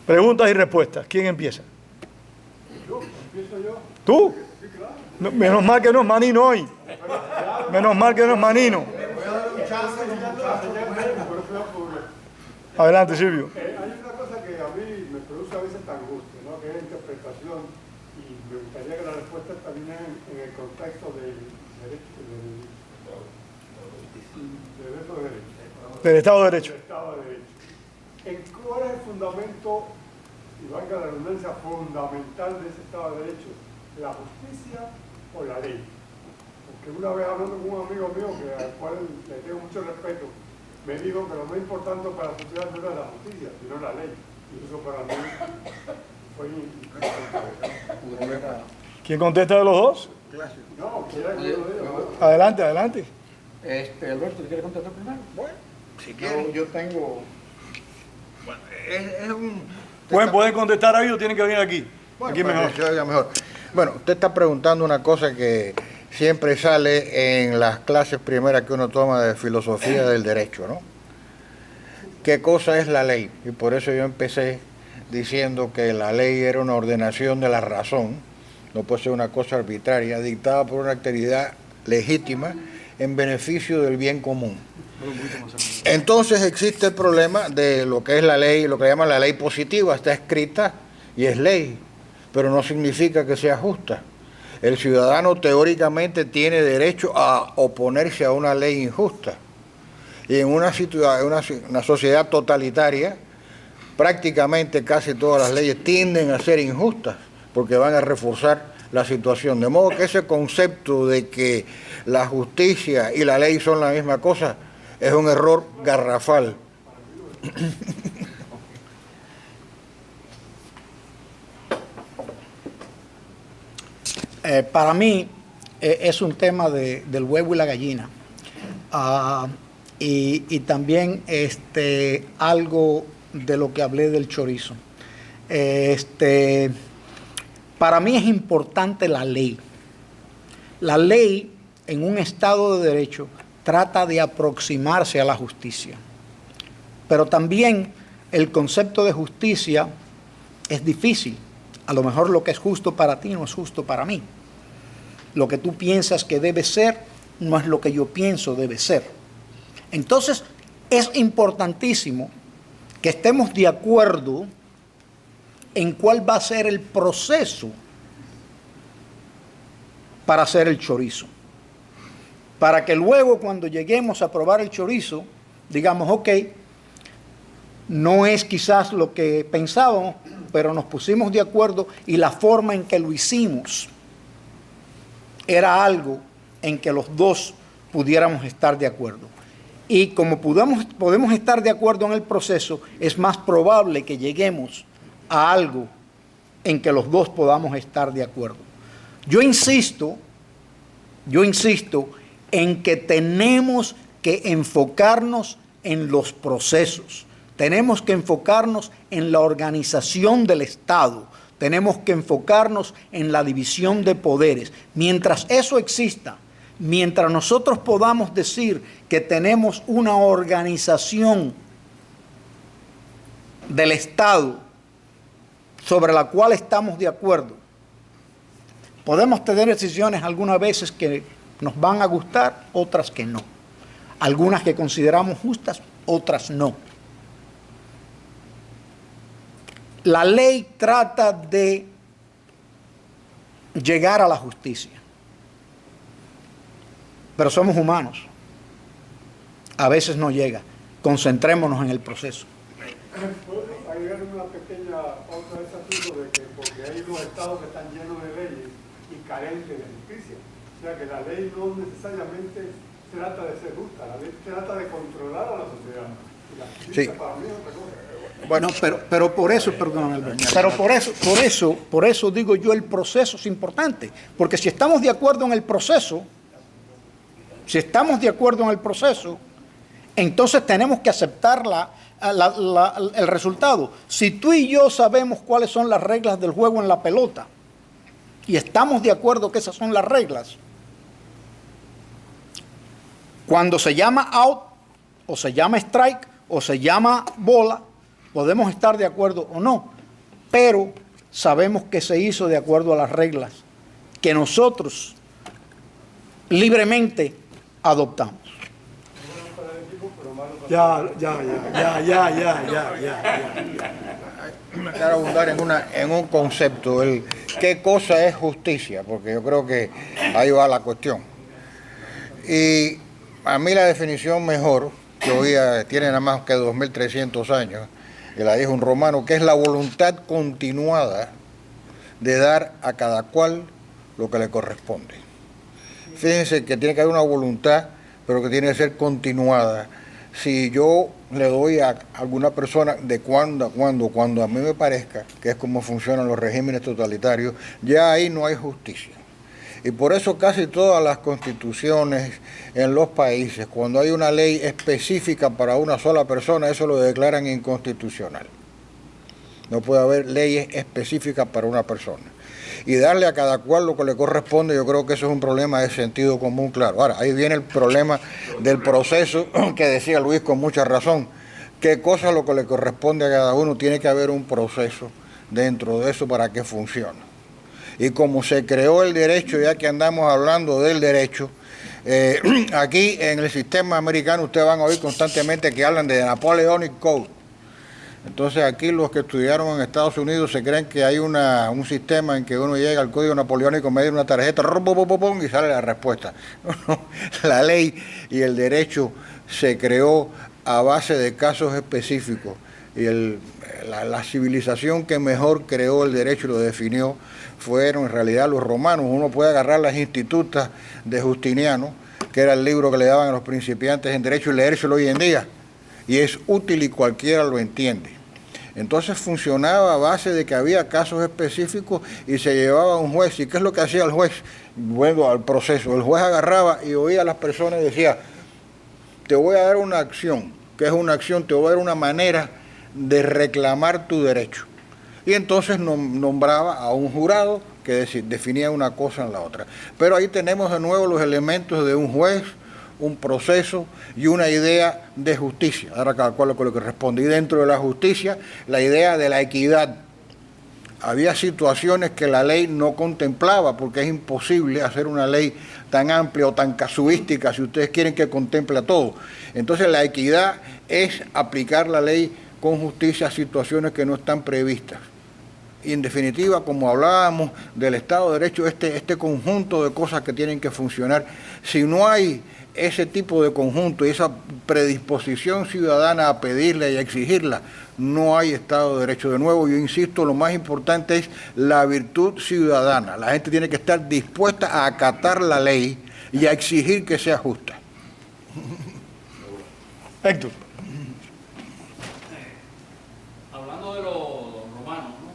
Preguntas y respuestas. ¿Quién empieza? Yo, empiezo yo. ¿Tú? Sí, claro. No, menos mal que no es Manino hoy. Menos mal que no es Manino. Adelante, Silvio. Hay una cosa que a mí me produce a veces angustia, ¿no? Que es interpretación, y me gustaría que la respuesta también en el contexto del derecho, Del Estado de Derecho. del Estado de Derecho. ¿Cuál es el fundamento, y valga la redundancia, fundamental de ese Estado de Derecho? ¿La justicia o la ley? Porque una vez hablando con un amigo mío, al cual le tengo mucho respeto, me dijo que lo más importante para la sociedad no era la justicia, sino la ley. Y eso para mí fue importante. ¿Quién contesta de los dos? No, quiera que yo lo diga. Adelante, adelante. Alberto, ¿te quieres contestar primero? Bueno, si quieren. Yo tengo... Bueno, es un... Pueden contestar ahí o tienen que venir aquí. Bueno, Aquí para mejor. que se oiga mejor. Bueno, usted está preguntando una cosa que siempre sale en las clases primeras que uno toma de filosofía del derecho, ¿no? ¿Qué cosa es la ley? Y por eso yo empecé diciendo que la ley era una ordenación de la razón, no puede ser una cosa arbitraria, dictada por una actividad legítima en beneficio del bien común. Entonces existe el problema de lo que es la ley, lo que llaman la ley positiva, está escrita y es ley, pero no significa que sea justa. El ciudadano teóricamente tiene derecho a oponerse a una ley injusta. Y en una sociedad totalitaria, prácticamente casi todas las leyes tienden a ser injustas, porque van a reforzar la situación. De modo que ese concepto de que la justicia y la ley son la misma cosa es un error garrafal. Para mí es un tema del huevo y la gallina. Y también algo de lo que hablé del chorizo. Para mí es importante la ley. La ley en un Estado de Derecho trata de aproximarse a la justicia. Pero también el concepto de justicia es difícil. A lo mejor lo que es justo para ti no es justo para mí. Lo que tú piensas que debe ser no es lo que yo pienso debe ser. Entonces, es importantísimo que estemos de acuerdo en cuál va a ser el proceso para hacer el chorizo. Para que luego, cuando lleguemos a probar el chorizo, digamos, ok, no es quizás lo que pensábamos, pero nos pusimos de acuerdo y la forma en que lo hicimos era algo en que los dos pudiéramos estar de acuerdo. Y como podemos estar de acuerdo en el proceso, es más probable que lleguemos a algo en que los dos podamos estar de acuerdo. Yo insisto en que tenemos que enfocarnos en los procesos. Tenemos que enfocarnos en la organización del Estado. Tenemos que enfocarnos en la división de poderes. Mientras eso exista, mientras nosotros podamos decir que tenemos una organización del Estado sobre la cual estamos de acuerdo, podemos tener decisiones algunas veces que nos van a gustar, otras que no. Algunas que consideramos justas, otras no. La ley trata de llegar a la justicia, pero somos humanos. A veces no llega. Concentrémonos en el proceso. ¿Puedo agregar una pequeña pausa de ese asunto de que porque hay unos estados que están llenos de leyes y carentes de justicia? O sea que la ley no necesariamente trata de ser justa, la ley trata de controlar a la sociedad. Y la justicia para mí es otra cosa. Bueno, pero por eso, perdón, Alberto, pero por eso digo yo, el proceso es importante, porque si estamos de acuerdo en el proceso, entonces tenemos que aceptar el resultado. Si tú y yo sabemos cuáles son las reglas del juego en la pelota y estamos de acuerdo que esas son las reglas, cuando se llama out o se llama strike o se llama bola, podemos estar de acuerdo o no, pero sabemos que se hizo de acuerdo a las reglas que nosotros libremente adoptamos. Ya. Quiero abundar en un concepto, qué cosa es justicia, porque yo creo que ahí va la cuestión. Y a mí la definición mejor, que hoy tiene nada más que 2300 años, y la dijo un romano, que es la voluntad continuada de dar a cada cual lo que le corresponde. Fíjense que tiene que haber una voluntad, pero que tiene que ser continuada. Si yo le doy a alguna persona de cuando a mí me parezca, que es como funcionan los regímenes totalitarios, ya ahí no hay justicia. Y por eso casi todas las constituciones en los países, cuando hay una ley específica para una sola persona, eso lo declaran inconstitucional. No puede haber leyes específicas para una persona. Y darle a cada cual lo que le corresponde, yo creo que eso es un problema de sentido común, claro. Ahora, ahí viene el problema del proceso que decía Luis con mucha razón. ¿Qué cosa es lo que le corresponde a cada uno? Tiene que haber un proceso dentro de eso para que funcione. Y como se creó el derecho, ya que andamos hablando del derecho, aquí en el sistema americano ustedes van a oír constantemente que hablan de Napoleonic Code. Entonces aquí los que estudiaron en Estados Unidos se creen que hay un sistema en que uno llega al código napoleónico, media una tarjeta, y sale la respuesta. La ley y el derecho se creó a base de casos específicos. Y la civilización que mejor creó el derecho y lo definió fueron en realidad los romanos. Uno puede agarrar las Institutas de Justiniano, que era el libro que le daban a los principiantes en derecho, y leérselo hoy en día. Y es útil y cualquiera lo entiende. Entonces funcionaba a base de que había casos específicos y se llevaba a un juez. ¿Y qué es lo que hacía el juez? Bueno, al proceso. El juez agarraba y oía a las personas y decía, te voy a dar una acción. ¿Qué es una acción? Te voy a dar una manera de reclamar tu derecho. Y entonces nombraba a un jurado que definía una cosa en la otra. Pero ahí tenemos de nuevo los elementos de un juez, un proceso y una idea de justicia. Ahora cada cual lo que le corresponde. Y dentro de la justicia, la idea de la equidad. Había situaciones que la ley no contemplaba, porque es imposible hacer una ley tan amplia o tan casuística si ustedes quieren que contemple a todo. Entonces la equidad es aplicar la ley con justicia a situaciones que no están previstas. Y en definitiva, como hablábamos del Estado de Derecho, este conjunto de cosas que tienen que funcionar, si no hay ese tipo de conjunto y esa predisposición ciudadana a pedirla y a exigirla, no hay Estado de Derecho. De nuevo, yo insisto, lo más importante es la virtud ciudadana. La gente tiene que estar dispuesta a acatar la ley y a exigir que sea justa. Héctor. Hablando de los romanos, ¿no?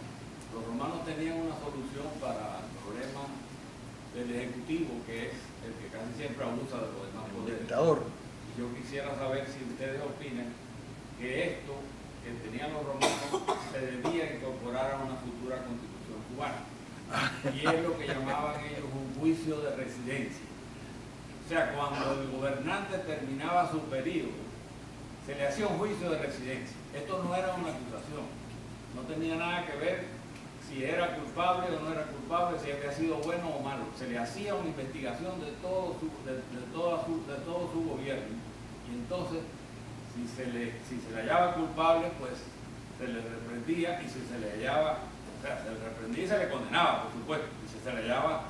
Los romanos tenían una solución para el problema del Ejecutivo, que es el que casi siempre abusa de los demás poderes. Yo quisiera saber si ustedes opinan que esto que tenían los romanos se debía incorporar a una futura constitución cubana. Y es lo que llamaban ellos un juicio de residencia. O sea, cuando el gobernante terminaba su periodo, se le hacía un juicio de residencia. Esto no era una acusación, no tenía nada que ver si era culpable o no era culpable, si había sido bueno o malo. Se le hacía una investigación de todo su gobierno. Y entonces, si se le hallaba culpable, pues se le reprendía, y si se le hallaba, o sea, se le reprendía y se le condenaba, por supuesto. Y si se le hallaba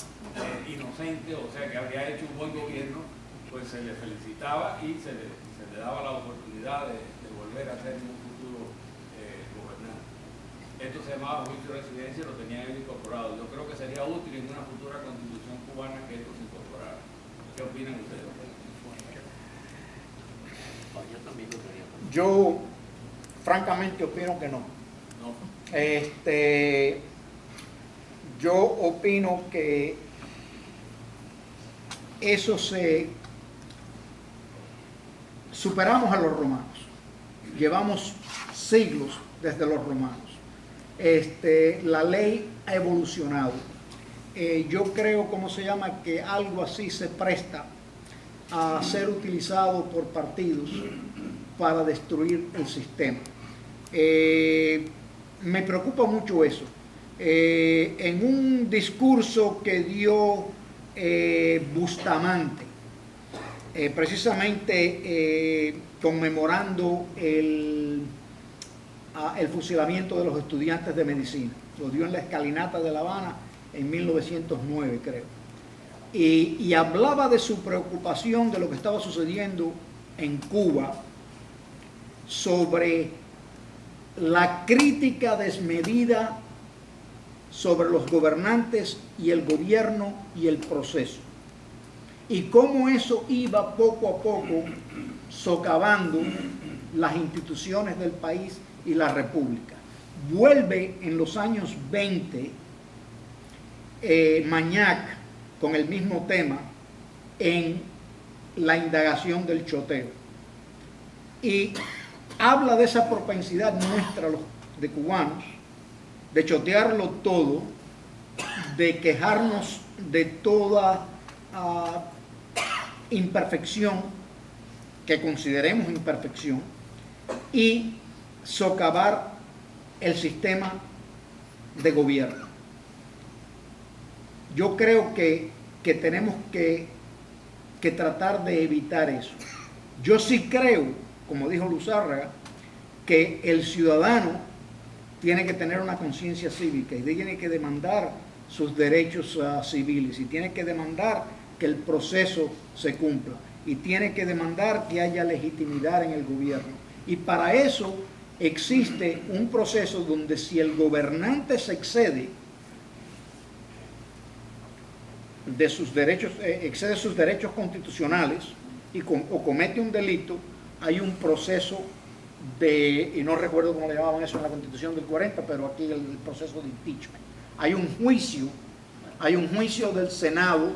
inocente, o sea, que había hecho un buen gobierno, pues se le felicitaba y se le daba la oportunidad de volver a ser un futuro gobernante. Esto se llamaba juicio de residencia, lo tenían ellos incorporado. Yo creo que sería útil en una futura constitución cubana que esto se incorporara. ¿Qué opinan ustedes? Yo, francamente, opino que no. Yo opino que eso superamos a los romanos. Llevamos siglos desde los romanos. La ley ha evolucionado. Yo creo, que algo así se presta a ser utilizado por partidos para destruir el sistema. me preocupa mucho eso. En un discurso que dio Bustamante, precisamente conmemorando el fusilamiento de los estudiantes de medicina, lo dio en la escalinata de La Habana en 1909, creo. Y hablaba de su preocupación de lo que estaba sucediendo en Cuba, sobre la crítica desmedida sobre los gobernantes y el gobierno y el proceso, y cómo eso iba poco a poco socavando las instituciones del país y la república. Vuelve en los años 20 Mañac con el mismo tema en la indagación del choteo, y habla de esa propensidad nuestra de cubanos de chotearlo todo, de quejarnos de toda imperfección que consideremos imperfección y socavar el sistema de gobierno. Yo creo que tenemos que tratar de evitar eso. Yo sí creo, como dijo Luzárraga, que el ciudadano tiene que tener una conciencia cívica y tiene que demandar sus derechos civiles, y tiene que demandar que el proceso se cumpla, y tiene que demandar que haya legitimidad en el gobierno. Y para eso existe un proceso donde, si el gobernante se excede de sus derechos, excede sus derechos constitucionales o comete un delito, hay un proceso y no recuerdo cómo le llamaban eso en la Constitución del 40, pero aquí el proceso de impeachment. Hay un juicio del Senado.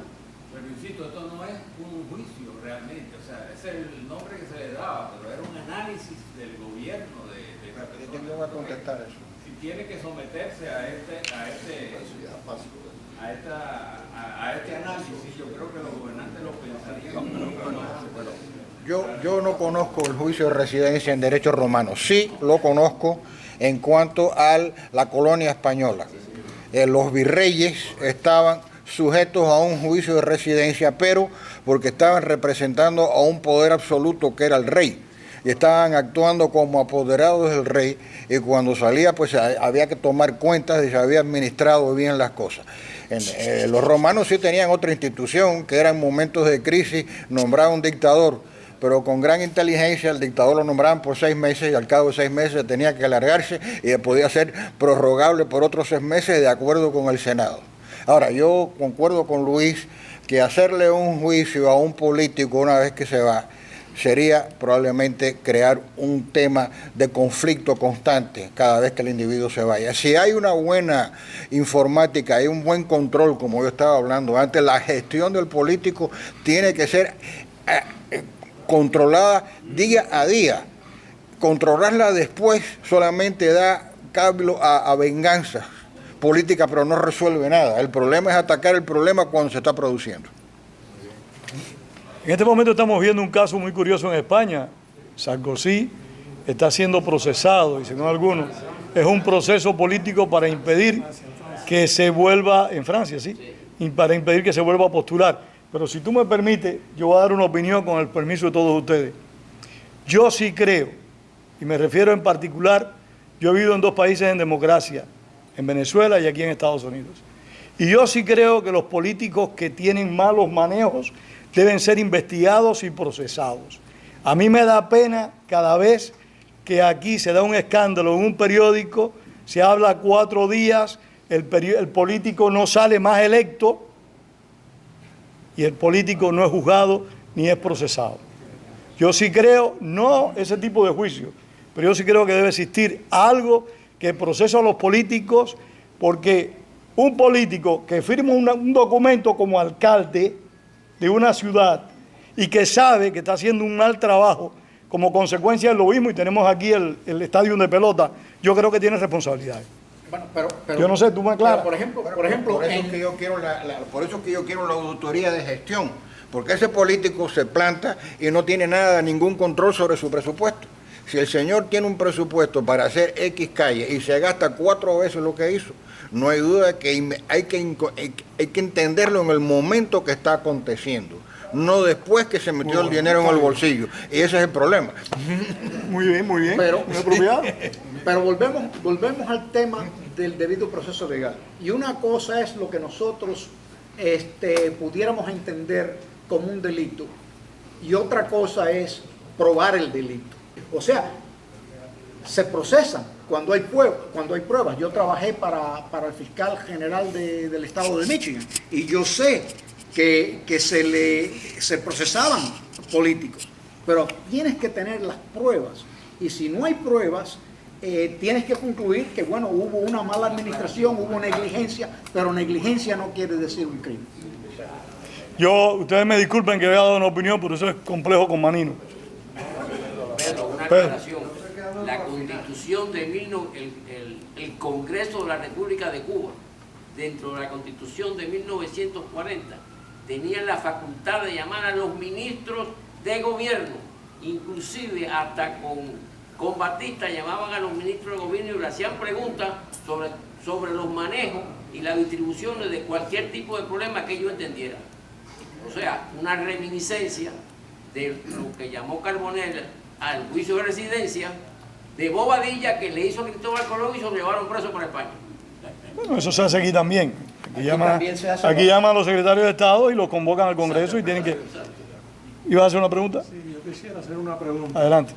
Pero insisto, esto no es un juicio realmente, o sea, ese es el nombre que se le daba, pero era un análisis del gobierno Yo voy a contestar eso. Si tiene que someterse a este análisis, yo creo que los gobernantes lo pensarían. Yo no conozco el juicio de residencia en derecho romano. Sí lo conozco en cuanto a la colonia española. Los virreyes estaban sujetos a un juicio de residencia, pero porque estaban representando a un poder absoluto que era el rey, y estaban actuando como apoderados del rey, y cuando salía pues había que tomar cuentas de si había administrado bien las cosas. Los romanos sí tenían otra institución, que era en momentos de crisis nombrar un dictador, pero con gran inteligencia el dictador lo nombraban por 6 meses, y al cabo de 6 meses tenía que alargarse y podía ser prorrogable por otros 6 meses de acuerdo con el Senado. Ahora, yo concuerdo con Luis que hacerle un juicio a un político una vez que se va sería probablemente crear un tema de conflicto constante cada vez que el individuo se vaya. Si hay una buena informática, hay un buen control, como yo estaba hablando antes, la gestión del político tiene que ser controlada día a día. Controlarla después solamente da cabo a venganzas políticas, pero no resuelve nada. El problema es atacar el problema cuando se está produciendo. En este momento estamos viendo un caso muy curioso en España. Sarkozy está siendo procesado, y según algunos, es un proceso político para impedir que se vuelva, en Francia, sí, y para impedir que se vuelva a postular. Pero si tú me permites, yo voy a dar una opinión con el permiso de todos ustedes. Yo sí creo, y me refiero en particular, yo he vivido en 2 países en democracia, en Venezuela y aquí en Estados Unidos. Y yo sí creo que los políticos que tienen malos manejos deben ser investigados y procesados. A mí me da pena cada vez que aquí se da un escándalo en un periódico, se habla 4 días, el político no sale más electo y el político no es juzgado ni es procesado. Yo sí creo, no ese tipo de juicio, pero yo sí creo que debe existir algo que procese a los políticos, porque un político que firma un documento como alcalde de una ciudad y que sabe que está haciendo un mal trabajo como consecuencia del lobismo, y tenemos aquí el estadio de pelota, yo creo que tiene responsabilidades. Bueno, pero yo no sé, tú me aclaras. Por ejemplo, por eso es que yo quiero la auditoría de gestión, porque ese político se planta y no tiene ningún control sobre su presupuesto. Si el señor tiene un presupuesto para hacer X calle y se gasta 4 veces lo que hizo, no hay duda de que hay que entenderlo en el momento que está aconteciendo, no después que se metió el dinero en el bolsillo. Y ese es el problema. Muy bien, muy bien. Pero, muy apropiado. pero volvemos al tema del debido proceso legal. Y una cosa es lo que nosotros pudiéramos entender como un delito, y otra cosa es probar el delito. O sea, se procesan cuando hay pruebas. Yo trabajé para el fiscal general del estado de Michigan y yo sé que se procesaban políticos, pero tienes que tener las pruebas, y si no hay pruebas, tienes que concluir que, bueno, hubo una mala administración, hubo negligencia, pero negligencia no quiere decir un crimen. Ustedes me disculpen que haya dado una opinión, pero eso es complejo con Manino. Pedro, una aclaración. La Constitución de el Congreso de la República de Cuba, dentro de la Constitución de 1940, tenía la facultad de llamar a los ministros de gobierno, inclusive hasta con Batista llamaban a los ministros de gobierno y le hacían preguntas sobre los manejos y las distribuciones de cualquier tipo de problema que ellos entendieran. O sea, una reminiscencia de lo que llamó Carbonell al juicio de residencia de bobadilla que le hizo a Cristóbal Colón y se lo llevaron preso por España. Bueno, eso se hace aquí también. También se hace. Aquí llaman a los secretarios de Estado y los convocan al Congreso y tienen que... ¿Ibas a hacer una pregunta? Sí, yo quisiera hacer una pregunta. Adelante.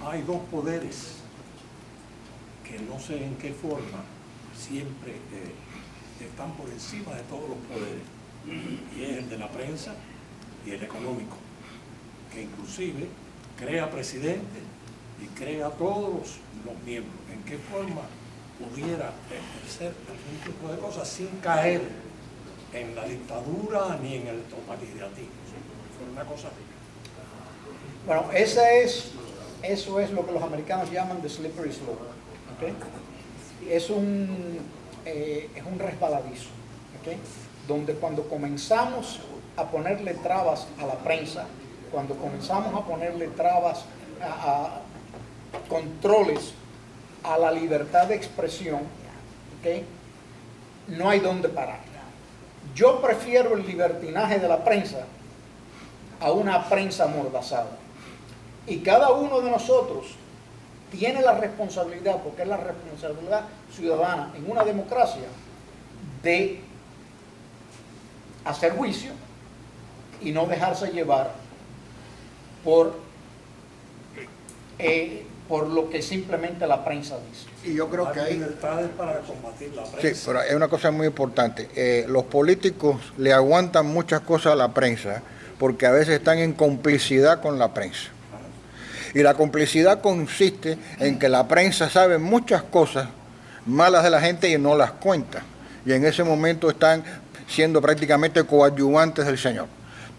Hay 2 poderes que no sé en qué forma siempre están por encima de todos los poderes, y es el de la prensa y el económico, que inclusive crea presidente y crea todos los miembros. ¿En qué forma pudiera ejercer algún tipo de cosas sin caer en la dictadura ni en el totalitarismo? Fue una cosa así. Bueno, eso es lo que los americanos llaman the slippery slope. ¿Okay? Es un resbaladizo, ¿okay? Donde cuando comenzamos a ponerle trabas a la prensa, cuando comenzamos a ponerle trabas a controles a la libertad de expresión, ¿okay? No hay dónde parar. Yo prefiero el libertinaje de la prensa a una prensa amordazada. Y cada uno de nosotros tiene la responsabilidad, porque es la responsabilidad ciudadana en una democracia, de hacer juicio y no dejarse llevar por lo que simplemente la prensa dice. Y yo creo que Hay hay... libertades para combatir la Sí, prensa. pero hay una cosa muy importante. Los políticos le aguantan muchas cosas a la prensa porque a veces están en complicidad con la prensa. Y la complicidad consiste en que la prensa sabe muchas cosas malas de la gente y no las cuenta. Y en ese momento están siendo prácticamente coadyuvantes del Señor.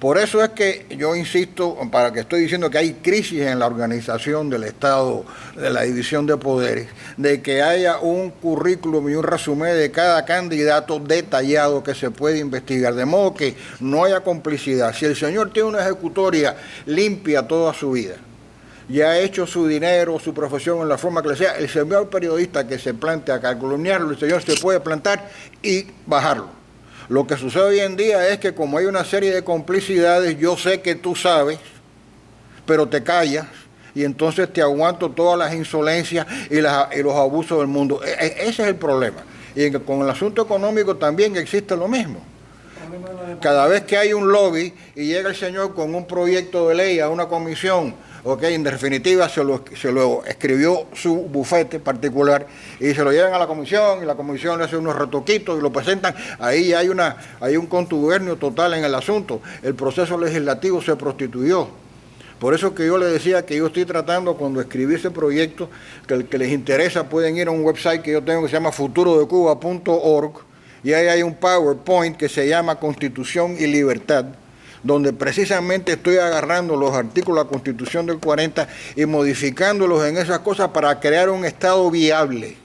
Por eso es que yo insisto, para que estoy diciendo que hay crisis en la organización del Estado, de la división de poderes, de que haya un currículum y un resumen de cada candidato detallado que se puede investigar, de modo que no haya complicidad. Si el señor tiene una ejecutoria limpia toda su vida, y ha hecho su dinero, su profesión en la forma que le sea, el señor periodista que se plantea a calumniarlo, el señor se puede plantar y bajarlo. Lo que sucede hoy en día es que como hay una serie de complicidades, yo sé que tú sabes, pero te callas, y entonces te aguanto todas las insolencias y los abusos del mundo. Ese es el problema. Y con el asunto económico también existe lo mismo. Cada vez que hay un lobby y llega el señor con un proyecto de ley a una comisión, en definitiva se lo escribió su bufete particular y se lo llevan a la comisión y la comisión le hace unos retoquitos y lo presentan, ahí hay un contubernio total en el asunto. El proceso legislativo se prostituyó. Por eso que yo le decía que yo estoy tratando, cuando escribí ese proyecto, que el que les interesa pueden ir a un website que yo tengo que se llama futurodecuba.org, y ahí hay un PowerPoint que se llama Constitución y Libertad, donde precisamente estoy agarrando los artículos de la Constitución del 40 y modificándolos en esas cosas para crear un Estado viable.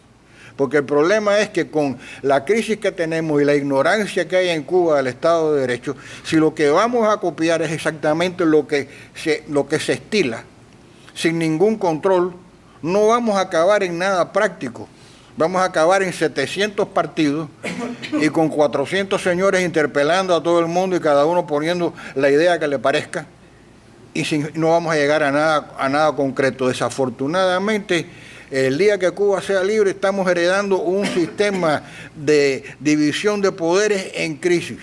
Porque el problema es que con la crisis que tenemos y la ignorancia que hay en Cuba del Estado de Derecho, si lo que vamos a copiar es exactamente lo que se estila, sin ningún control, no vamos a acabar en nada práctico. Vamos a acabar en 700 partidos y con 400 señores interpelando a todo el mundo y cada uno poniendo la idea que le parezca, y no vamos a llegar a nada concreto. Desafortunadamente, el día que Cuba sea libre, estamos heredando un sistema de división de poderes en crisis,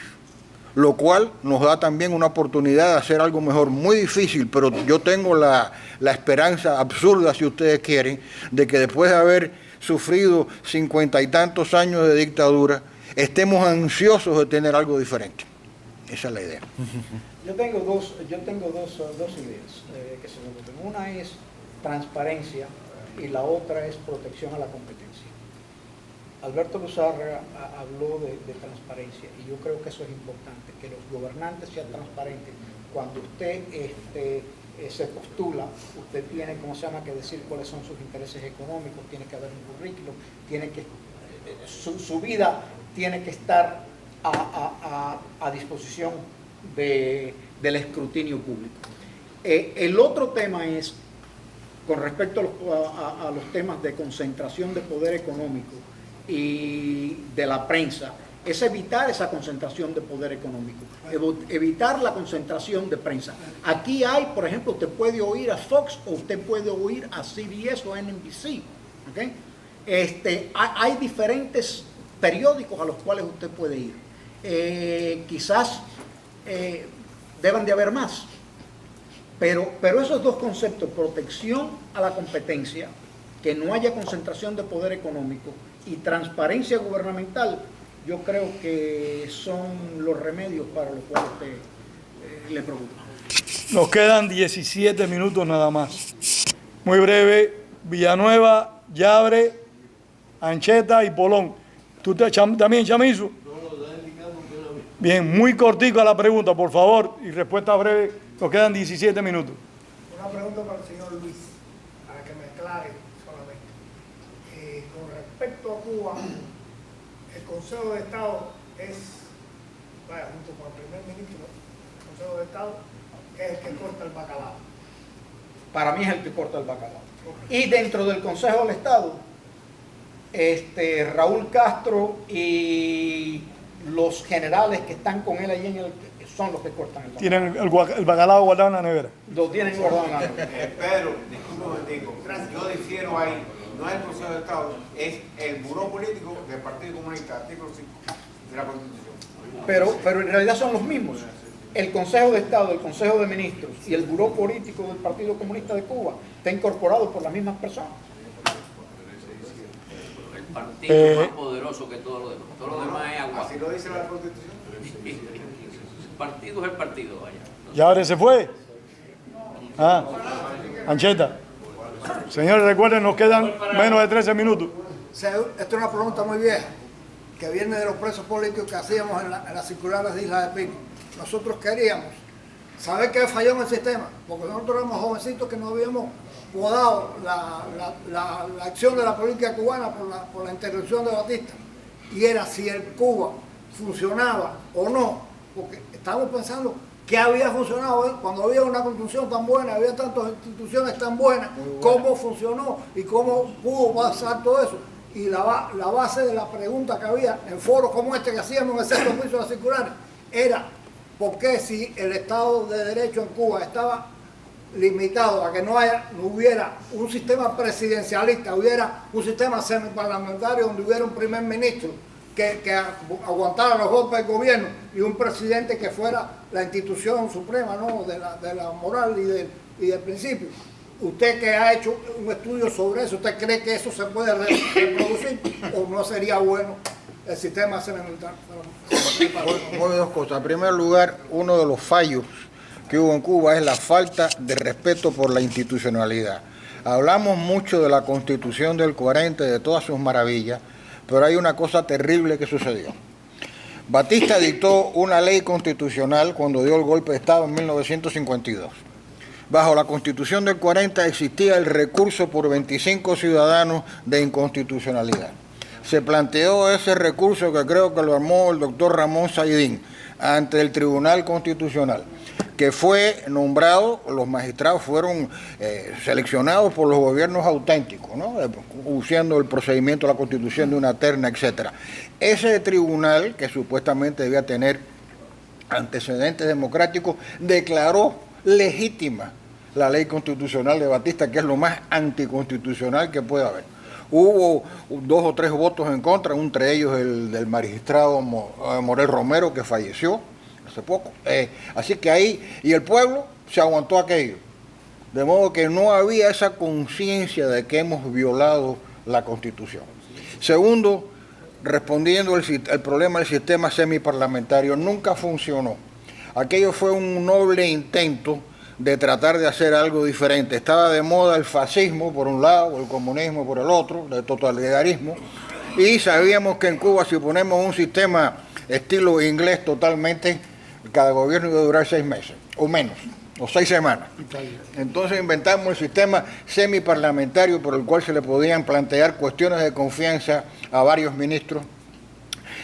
lo cual nos da también una oportunidad de hacer algo mejor. Muy difícil, pero yo tengo la esperanza absurda, si ustedes quieren, de que después de haber sufrido 50 y tantos años de dictadura, estemos ansiosos de tener algo diferente. Esa es la idea. Yo tengo dos ideas que se me ocurren. Una es transparencia y la otra es protección a la competencia. Alberto Luzárraga habló de transparencia y yo creo que eso es importante, que los gobernantes sean transparentes. Cuando usted se postula, usted tiene, que decir cuáles son sus intereses económicos, tiene que haber un currículum, su vida tiene que estar a disposición del escrutinio público. El otro tema es, con respecto a los temas de concentración de poder económico y de la prensa, es evitar esa concentración de poder económico, evitar la concentración de prensa. Aquí hay, por ejemplo, usted puede oír a Fox o usted puede oír a CBS o NBC, ¿okay? Hay diferentes periódicos a los cuales usted puede ir. Quizás deban de haber más, pero esos dos conceptos, protección a la competencia, que no haya concentración de poder económico, y transparencia gubernamental, yo creo que son los remedios para los cuales usted le preocupa. Nos quedan 17 minutos nada más. Muy breve, Villanueva, Yabre, Ancheta y Polón. ¿Tú también, Chamizo? Bien, muy cortico a la pregunta, por favor, y respuesta breve. Nos quedan 17 minutos. Una pregunta para el señor Luis, para que me aclare solamente. Con respecto a Cuba, el Consejo de Estado es, junto con el primer ministro, el Consejo de Estado es el que corta el bacalao. Para mí es el que corta el bacalao. Y dentro del Consejo del Estado, Raúl Castro y los generales que están con él allí son los que cortan el bacalao. Tienen el bacalao guardado en la nevera. Lo tienen guardado en la nevera. Pedro, disculpe un momentico, yo difiero ahí, no es el Consejo de Estado, es el Buró Político del Partido Comunista, artículo 5 de la Constitución. Pero en realidad son los mismos. El Consejo de Estado, el Consejo de Ministros y el Buró Político del Partido Comunista de Cuba está incorporado por las mismas personas. El partido es más poderoso que todo lo demás. Todo lo demás es agua. Así lo dice la Constitución. El partido es el partido, vaya. ¿Yabre se fue? Ancheta. Señores, recuerden, nos quedan menos de 13 minutos. Esta es una pregunta muy vieja, que viene de los presos políticos que hacíamos en las circulares de Isla de Pico. Nosotros queríamos saber qué falló en el sistema, porque nosotros éramos jovencitos que no habíamos podado la acción de la política cubana por la interrupción de Batista. Y era si el Cuba funcionaba o no, porque estábamos pensando que había funcionado cuando había una constitución tan buena, había tantas instituciones tan buenas, cómo funcionó y cómo pudo pasar todo eso. Y la base de la pregunta que había en foros como este que hacíamos en el sexto juicio de las circulares era ¿por qué si el Estado de Derecho en Cuba estaba limitado a que no hubiera un sistema presidencialista, hubiera un sistema semiparlamentario donde hubiera un primer ministro que aguantara los golpes del gobierno y un presidente que fuera la institución suprema, ¿no?, de la moral y del principio? ¿Usted que ha hecho un estudio sobre eso, usted cree que eso se puede reproducir o no sería bueno el sistema semiparlamentario? Voy dos cosas. En primer lugar, uno de los fallos que hubo en Cuba es la falta de respeto por la institucionalidad. Hablamos mucho de la Constitución del 40 y de todas sus maravillas, pero hay una cosa terrible que sucedió. Batista dictó una ley constitucional cuando dio el golpe de Estado en 1952. Bajo la Constitución del 40 existía el recurso por 25 ciudadanos de inconstitucionalidad. Se planteó ese recurso, que creo que lo armó el doctor Ramón Saidín, ante el Tribunal Constitucional. que fue nombrado, los magistrados fueron seleccionados por los gobiernos auténticos, ¿no? Usando el procedimiento de la Constitución de una terna, etcétera. Ese tribunal, que supuestamente debía tener antecedentes democráticos, declaró legítima la ley constitucional de Batista, que es lo más anticonstitucional que puede haber. Hubo 2 o 3 votos en contra, entre ellos el del magistrado Morel Romero, que falleció hace poco. Así que ahí, y el pueblo se aguantó aquello. De modo que no había esa conciencia de que hemos violado la Constitución. Segundo, respondiendo el problema del sistema semiparlamentario, nunca funcionó. Aquello fue un noble intento de tratar de hacer algo diferente. Estaba de moda el fascismo por un lado, el comunismo por el otro, el totalitarismo, y sabíamos que en Cuba, si ponemos un sistema estilo inglés totalmente, cada gobierno iba a durar 6 meses, o menos, o 6 semanas. Entonces inventamos el sistema semiparlamentario por el cual se le podían plantear cuestiones de confianza a varios ministros,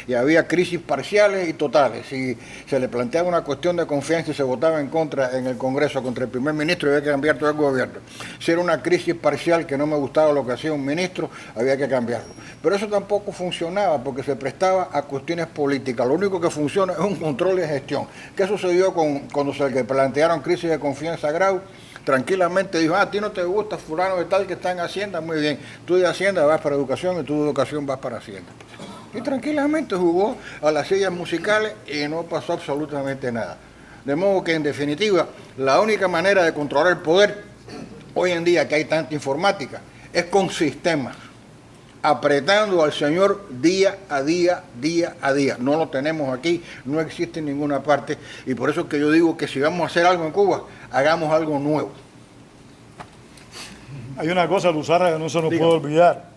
y había crisis parciales y totales. Si se le planteaba una cuestión de confianza y se votaba en contra en el Congreso contra el primer ministro, había que cambiar todo el gobierno. Si era una crisis parcial que no me gustaba lo que hacía un ministro, había que cambiarlo. Pero eso tampoco funcionaba porque se prestaba a cuestiones políticas. Lo único que funciona es un control de gestión. ¿Qué sucedió cuando se le plantearon crisis de confianza a Grau? Tranquilamente dijo, a ti no te gusta fulano de tal que está en Hacienda, muy bien, tú de Hacienda vas para Educación y tú de Educación vas para Hacienda. Y tranquilamente jugó a las sillas musicales y no pasó absolutamente nada. De modo que, en definitiva, la única manera de controlar el poder, hoy en día que hay tanta informática, es con sistemas, apretando al señor día a día, día a día. No lo tenemos aquí, no existe en ninguna parte, y por eso es que yo digo que si vamos a hacer algo en Cuba, hagamos algo nuevo. Hay una cosa, Luzarra, que no se nos puede olvidar.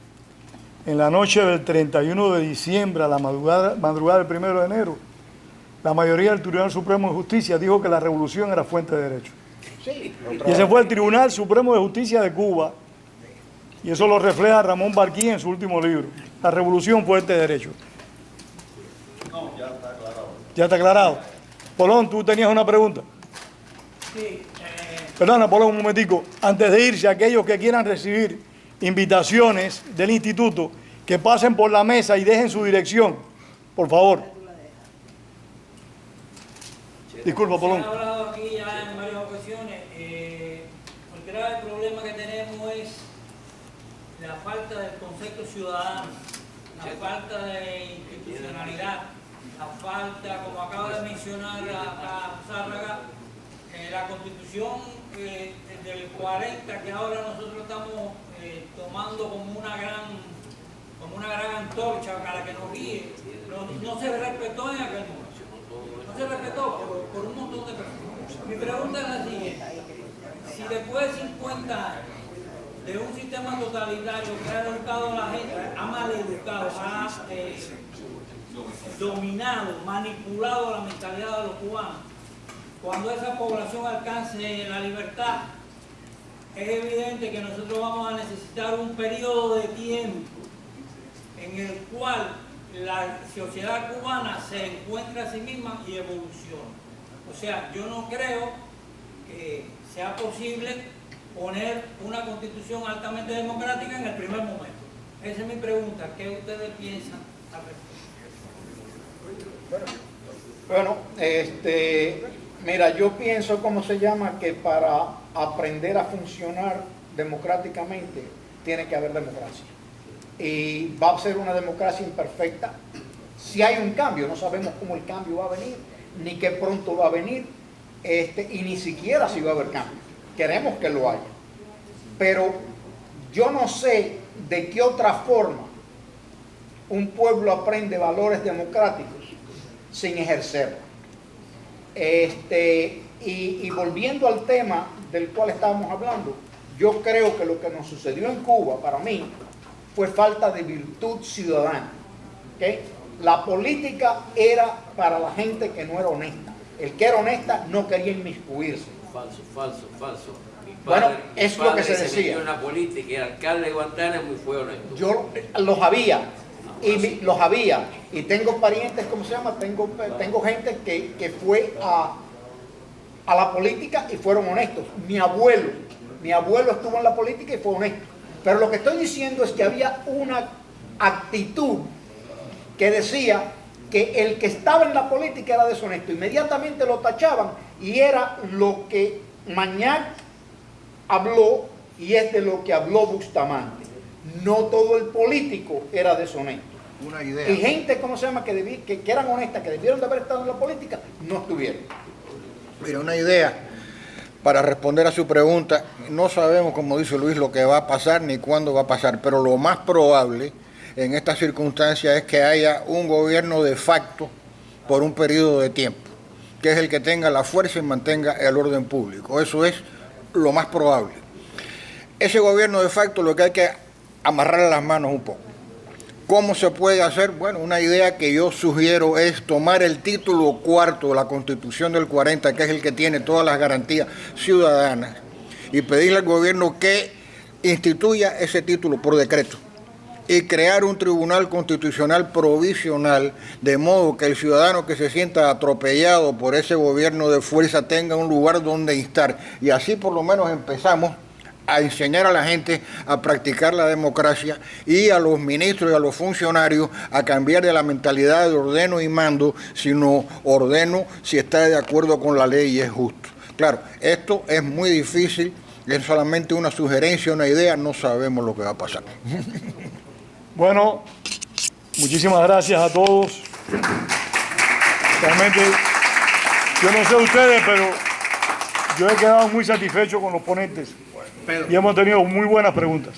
En la noche del 31 de diciembre, a la madrugada del 1 de enero, la mayoría del Tribunal Supremo de Justicia dijo que la revolución era fuente de derecho. Sí, Y ese fue el Tribunal Supremo de Justicia de Cuba. Y eso lo refleja Ramón Barquín en su último libro. La revolución fuente de derecho. No, ya está aclarado. ¿Ya está aclarado? Polón, tú tenías una pregunta. Sí. Perdona, Polón, un momentico. Antes de irse, aquellos que quieran recibir invitaciones del instituto, que pasen por la mesa y dejen su dirección, por favor. Disculpa, Polón. Se ha hablado aquí ya en varias ocasiones. El grave problema que tenemos es la falta del concepto ciudadano, la falta de institucionalidad, la falta, como acaba de mencionar a Zárraga, la Constitución del 40, que ahora nosotros estamos tomando como una gran antorcha para que nos guíe, no se respetó en aquel momento. No se respetó por un montón de personas. Mi pregunta es la siguiente: si después de 50 años de un sistema totalitario que ha educado a la gente, ha maleducado, ha dominado, manipulado la mentalidad de los cubanos, cuando esa población alcance la libertad, es evidente que nosotros vamos a necesitar un periodo de tiempo en el cual la sociedad cubana se encuentra a sí misma y evoluciona. O sea, yo no creo que sea posible poner una constitución altamente democrática en el primer momento. Esa es mi pregunta. ¿Qué ustedes piensan al respecto? Bueno, mira, yo pienso, ¿cómo se llama? Que para aprender a funcionar democráticamente tiene que haber democracia. Y va a ser una democracia imperfecta. Si hay un cambio, no sabemos cómo el cambio va a venir, ni qué pronto va a venir, y ni siquiera si va a haber cambio. Queremos que lo haya. Pero yo no sé de qué otra forma un pueblo aprende valores democráticos sin ejercerlo. Y volviendo al tema del cual estábamos hablando, yo creo que lo que nos sucedió en Cuba, para mí, fue falta de virtud ciudadana. ¿Okay? La política era para la gente que no era honesta. El que era honesta no quería inmiscuirse. Falso. Bueno, es lo que se decía. Metió en la política y el alcalde de Guantánamo fue honesto. Yo los había. Los había. Y tengo parientes, ¿cómo se llama? Tengo gente que fue a la política y fueron honestos. Mi abuelo estuvo en la política y fue honesto. Pero lo que estoy diciendo es que había una actitud que decía que el que estaba en la política era deshonesto. Inmediatamente lo tachaban y era lo que Mañac habló y es de lo que habló Bustamante. No todo el político era deshonesto. Una idea. Y gente, ¿cómo se llama?, que eran honestas, que debieron de haber estado en la política, no estuvieron. Mira, una idea para responder a su pregunta. No sabemos, como dice Luis, lo que va a pasar ni cuándo va a pasar, pero lo más probable en estas circunstancias es que haya un gobierno de facto por un periodo de tiempo, que es el que tenga la fuerza y mantenga el orden público. Eso es lo más probable. Ese gobierno de facto lo que hay que amarrar las manos un poco. ¿Cómo se puede hacer? Bueno, una idea que yo sugiero es tomar el título cuarto de la Constitución del 40, que es el que tiene todas las garantías ciudadanas, y pedirle al gobierno que instituya ese título por decreto y crear un tribunal constitucional provisional, de modo que el ciudadano que se sienta atropellado por ese gobierno de fuerza tenga un lugar donde instar. Y así por lo menos empezamos a enseñar a la gente a practicar la democracia y a los ministros y a los funcionarios a cambiar de la mentalidad de ordeno y mando, sino ordeno si está de acuerdo con la ley y es justo. Claro, esto es muy difícil, es solamente una sugerencia, una idea, no sabemos lo que va a pasar. Bueno, muchísimas gracias a todos. Realmente, yo no sé ustedes, pero yo he quedado muy satisfecho con los ponentes y hemos tenido muy buenas preguntas.